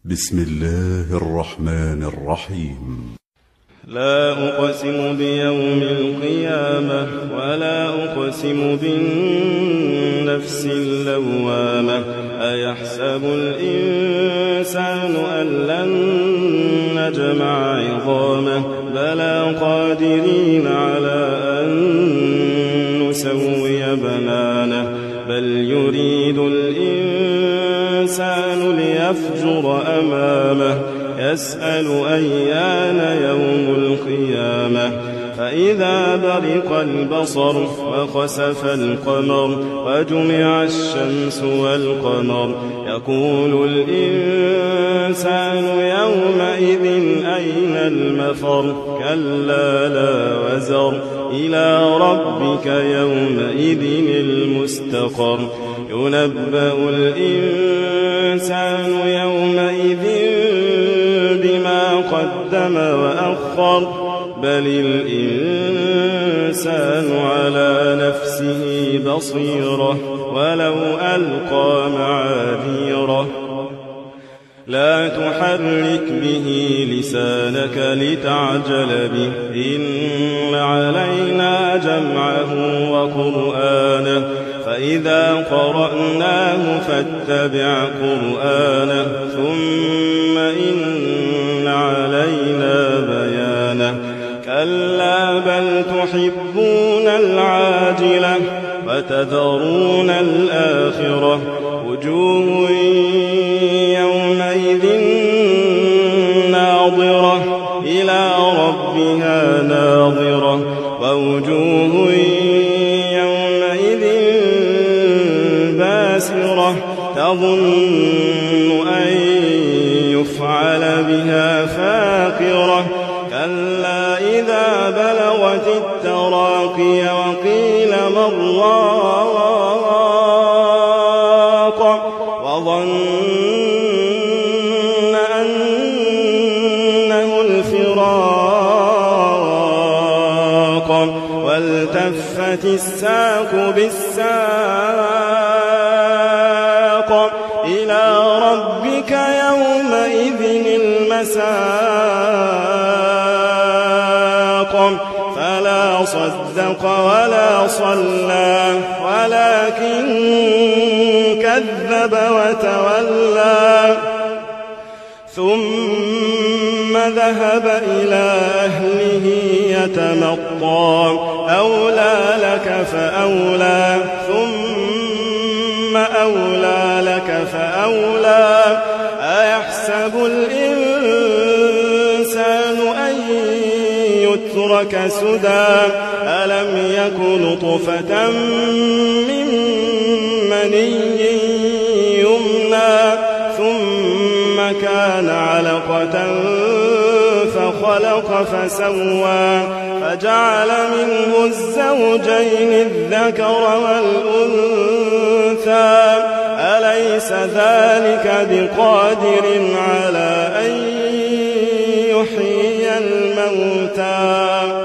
بسم الله الرحمن الرحيم. لا أقسم بيوم القيامة ولا أقسم بالنفس اللوامة أيحسب الإنسان أن لن نجمع عظامه بلى قادرين على أن نسوي بنانه بل يريد الإنسان ليفجر أمامه يسأل أيان يوم القيامة فإذا برق البصر وخسف القمر وجمع الشمس والقمر يقول الإنسان يومئذ أين المفر كلا لا وزر إلى ربك يومئذ المستقر ينبأ الإنسان يومئذ بما قدم وأخر بل الإنسان على نفسه بصيرة ولو ألقى معاذيره لا تحرك به لسانك لتعجل به إن علينا جمعه وقرآنه فإذا قرأناه فاتبع قرآنه ثم إن علينا بيانه كلا بل تحبون العاجلة وتذرون الآخرة وجوه يومئذ ناظرة إلى ربها ناظرة ووجوه يومئذ باسرة تظن أن يفعل بها فاقرة كلا إذا بلغت التراقي وقيل من راق وظن أنه الفراق والتفت الساق بالساق إلى ربك يومئذ المساق فلا صدق ولا صلى ولكن كذب وتولى ثم ذهب إلى أهله يتمطى أولى لك فأولى ثم أولى لك فأولى أيحسب الإنسان أن يترك سدى ألم يكن نطفة من مني يمنى ثم كان علقة فخلق فسوى فجعل منه الزوجين الذكر والأنثى أليس ذلك بقادر على أن يحيي الموتى